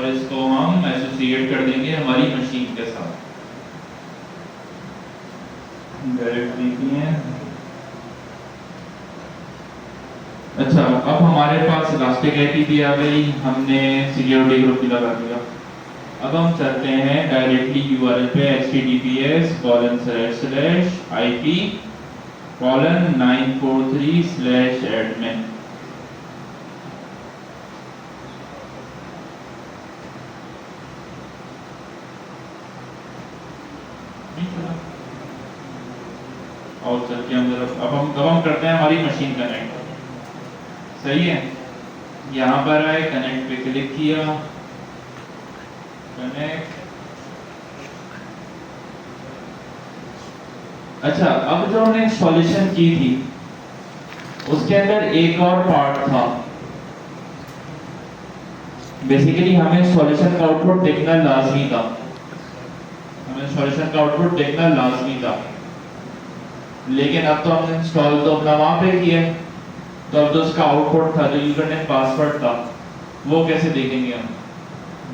और इसको हम एसोसिएट कर देंगे हमारी मशीन के साथ। Direct VPN। अच्छा, अब हमारे पास इलास्टिक आईपी भी आ गई, हमने सिक्योरिटी ग्रुप भी लगा दिया। अब हम चलते हैं डायरेक्टली यूआरएल पे https://ip:943/admin। और चलते हैं अब हम करते हैं हमारी मशीन कनेक्ट। सही है, यहाँ पर आए, कनेक्ट पे क्लिक किया, कनेक्ट। अच्छा, अब जो हमने इंस्टॉलेशन की थी उसके अंदर एक और पार्ट था। बेसिकली हमें इंस्टॉलेशन का आउटपुट देखना लाजमी था, लेकिन अब तो हमने इंस्टॉल तो अपना वहां पे किया है, तो अब जो उसका आउटपुट था, जो यूजर नेम पासवर्ड था, वो कैसे देखेंगे हम?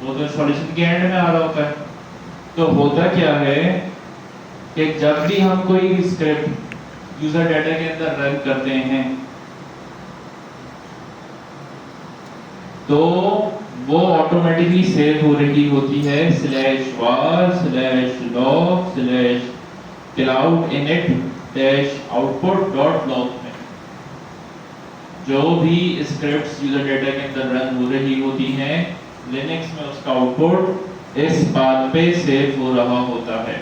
वो तो इंस्टॉलेशन के एंड में आ रहा होता है। तो होता क्या है कि जब भी हम कोई स्क्रिप्ट यूजर डाटा के अंदर रन करते हैं तो वो ऑटोमेटिकली सेव हो रही होती है /var/log/cloud-init-output.log में। जो भी स्क्रिप्ट्स यूजर डाटा के अंदर रन हो रही होती हैं लिनक्स में, उसका आउटपुट इस बात पे सेव हो रहा होता है।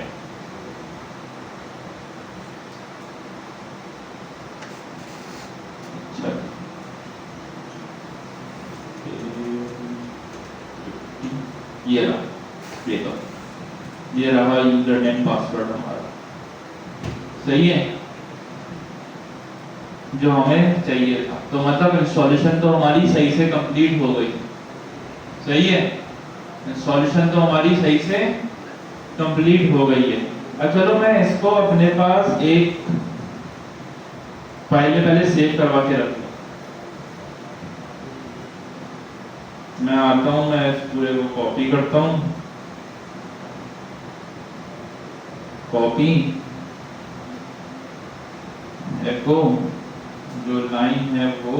ये रहा यूजर नेम पासवर्ड हमारा। सही है, जो हमें चाहिए था। तो मतलब इंस्टॉलेशन तो हमारी सही से कंप्लीट हो गई। सही है, इंस्टॉलेशन तो हमारी सही से कंप्लीट हो गई है। अब चलो मैं इसको अपने पास एक फाइल में पहले सेव करवा के रखूं। मैं आता हूं, मैं इस पूरे को कॉपी करता हूं, कॉपी एको जो लाइन है वो,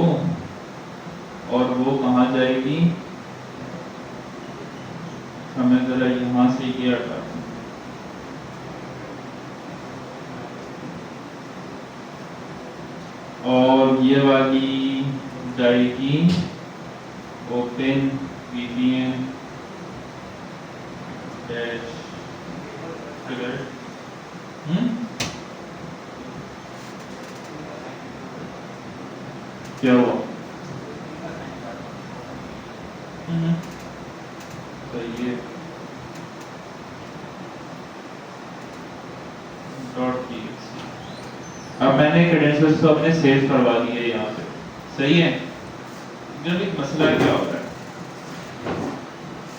और वो कहाँ जाएगी, हमें जरा यहां से ये हटा, और ये वाली जाएगी ओपन VPN डैश क्या हुआ? तो ये अब मैंने क्रेडेंशियल्स तो अपने सेव करवा दिए यहाँ से। सही है, जब एक मसला क्या होता है,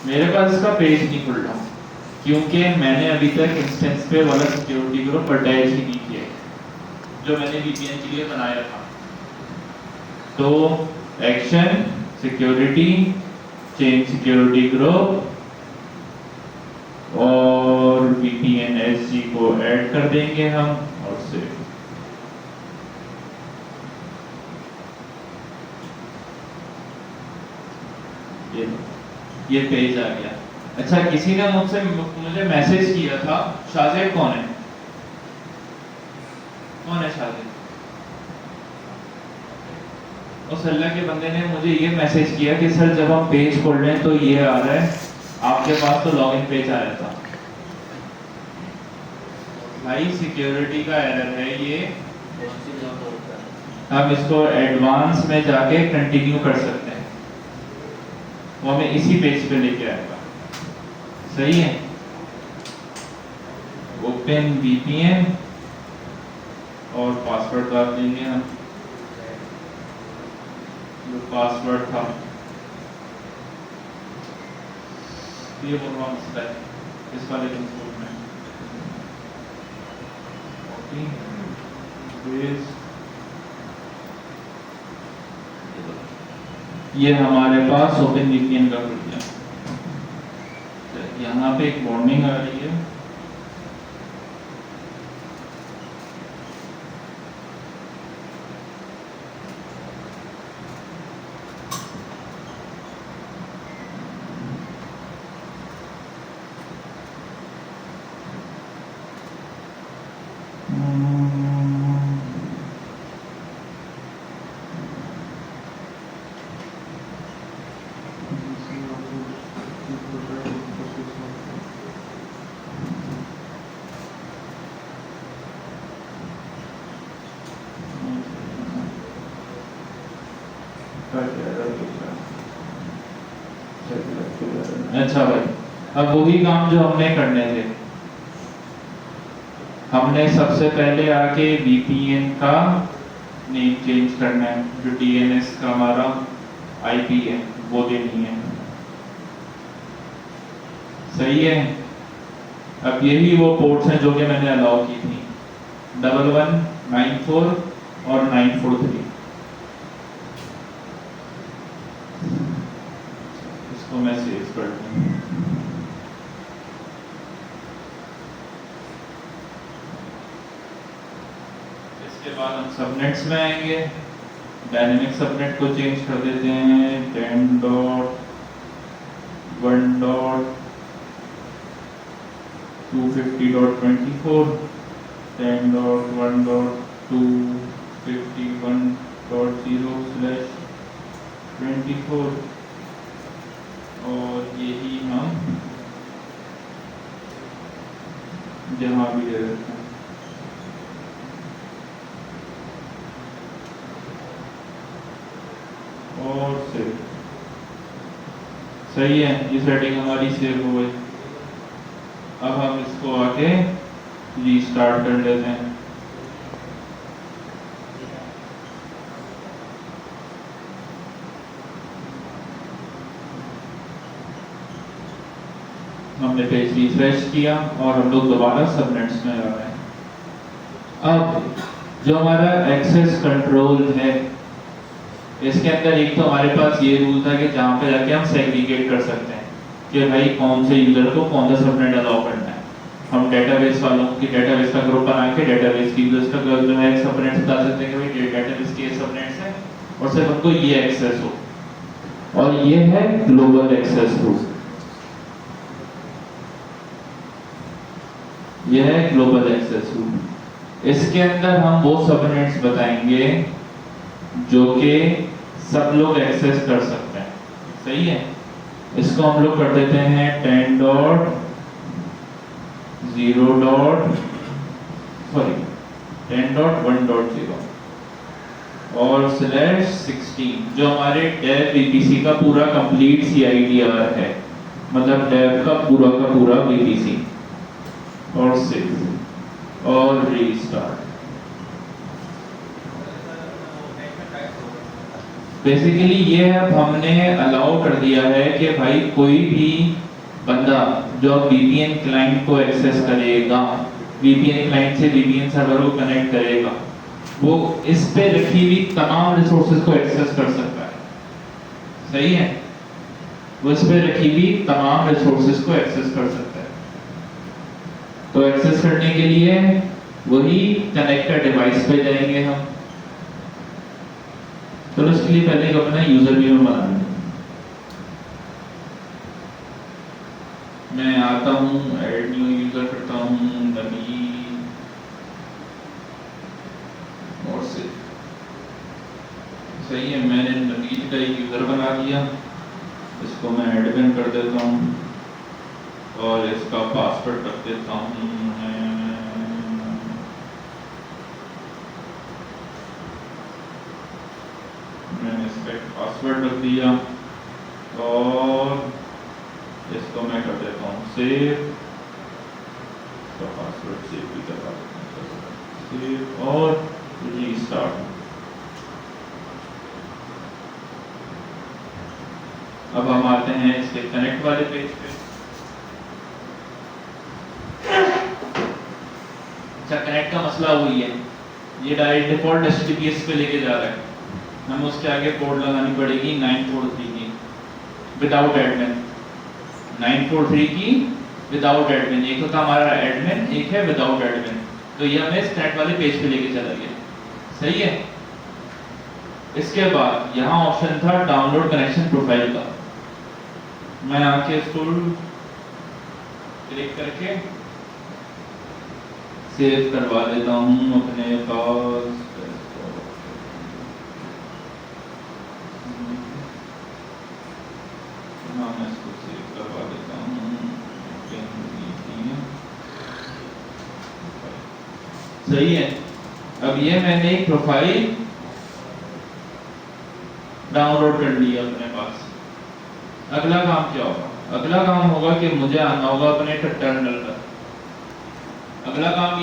मेरे पास इसका पेज नहीं खुल रहा क्योंकि मैंने अभी तक इंस्टेंस पे वाला सिक्योरिटी ग्रुप अटैच ही नहीं किया जो मैंने VPN के लिए बनाया था। तो action security change security group और VPN SG को ऐड कर देंगे हम, और सेव। ये पेज आ गया। अच्छा, किसी ने मुझे मैसेज किया था, शाजिद कौन है? शाजिद? उस अल्लाह के बंदे ने मुझे ये मैसेज किया कि सर जब हम पेज खोल रहे हैं तो ये आ रहा है, आपके पास तो लॉगिन पेज आया था। भाई सिक्योरिटी का एरर है ये, हम इसको एडवांस में जाके कंटिन्यू कर सकते हैं, वो हमें इसी पेज पे लेके आएगा। सही है, ओपन VPN और पासवर्ड डाल देंगे हम, जो पासवर्ड था ये बोलवा मसला है इस वाले कंसोल में। ये हमारे पास ओपन VPN का खुल गया। यहाँ पे एक वार्निंग आ रही है। अच्छा भाई, अब वही काम जो हमने करने थे, हमने सबसे पहले आके VPN का नेम चेंज करना है, जो DNS का हमारा IP है वो देनी है। सही है। अब यही वो पोर्ट्स हैं जो कि मैंने अलाउ की थी, 1194 और 943। इसको मैं सेव कर दूं। इसके बाद हम सबनेट्स में आएंगे। डायनेमिक सबनेट को चेंज कर देते हैं 10.1.250.24 10.1.251.0/24 और यही हम जहाँ भी दे देते हैं। और सेव। सही है, ये सेटिंग हमारी सेव हो गई। अब हम इसको आके रीस्टार्ट कर लेते हैं। हमने पेज रिफ्रेश किया और हम लोग दोबारा सबनेट्स में आ रहे हैं। अब जो हमारा एक्सेस कंट्रोल है, इसके अंदर एक तो हमारे पास ये रूल था कि जहाँ पे जाके हम सेग्रीगेट कर सकते हैं कि भाई कौन से यूजर को कौन सा सबनेट अलाउ करना है। हम डेटाबेस वालों की डेटाबेस का ग्रुप बना के डेटाबेस की यूजर्स का जो है सबनेट बता सकते हैं कि भाई डेटाबेस के सबनेट्स हैं और सिर्फ उनको ये एक्सेस हो, और ये है ग्लोबल एक्सेस रूल। यह है ग्लोबल एक्सेस रूल। इसके अंदर हम वो सबनेट्स बताएंगे जो कि सब लोग एक्सेस कर सकते हैं। सही है। इसको हम लोग कर देते हैं 10.1.0 और /16 जो हमारे dev VPC का पूरा कंप्लीट CIDR है, मतलब dev का पूरा VPC, और सेव और रीस्टार्ट। बेसिकली ये अब हमने अलाउ कर दिया है कि भाई कोई भी बंदा जो VPN क्लाइंट को एक्सेस करेगा, VPN क्लाइंट से VPN सर्वर को कनेक्ट करेगा, वो इस पे रखी हुई तमाम रिसोर्सेज को एक्सेस कर सकता है। सही है। वो इस पे रखी हुई तमाम रिसोर्सेज को एक्सेस कर सकता है। तो एक्सेस करने के लिए वही कनेक्टेड डिवाइस पे जाएंगे हम। तो इसके लिए पहले अपना यूजर भी हम बना लेंगे। मैं आता हूँ, ऐड न्यू यूजर करता हूँ, नवीन, और से सही है। मैंने नवीन का एक यूजर बना दिया, इसको मैं एडमिन कर देता हूँ और इसका पासवर्ड रख देता हूँ मैंने इसका एक पासवर्ड रख दिया और इसको मैं कर देता हूँ सेव। इसका पासवर्ड सेव भी करवा देता हूँ, सेव और रीस्टार्ट। अब हम आते हैं इसके कनेक्ट वाले पेज पे। अच्छा, कनेक्ट का मसला वही है, ये डायरेक्ट डिफॉल्ट HTTPS पे लेके जा रहा है। हमें उसके आगे पोर्ट लगानी पड़ेगी 943 की विदाउट एडमिन। 943 की विदाउट एडमिन, एक होता हमारा एडमिन, एक है विदाउट एडमिन, तो ये हमें स्टैट वाले पेज पे लेके चला गया। सही है। इसके बाद यहाँ ऑप्शन था डाउनलोड कनेक्शन प्रोफाइल का। मैं आके इसको क्लिक करके सेव करवा देता हूँ अपने पास। हाँ, मैं इसको सेव करवा देता हूँ। सही है। अब ये मैंने एक प्रोफाइल डाउनलोड कर लिया अपने पास। अगला काम क्या होगा? अगला काम होगा कि मुझे आना होगा अपने टर्मिनल पर। अगला काम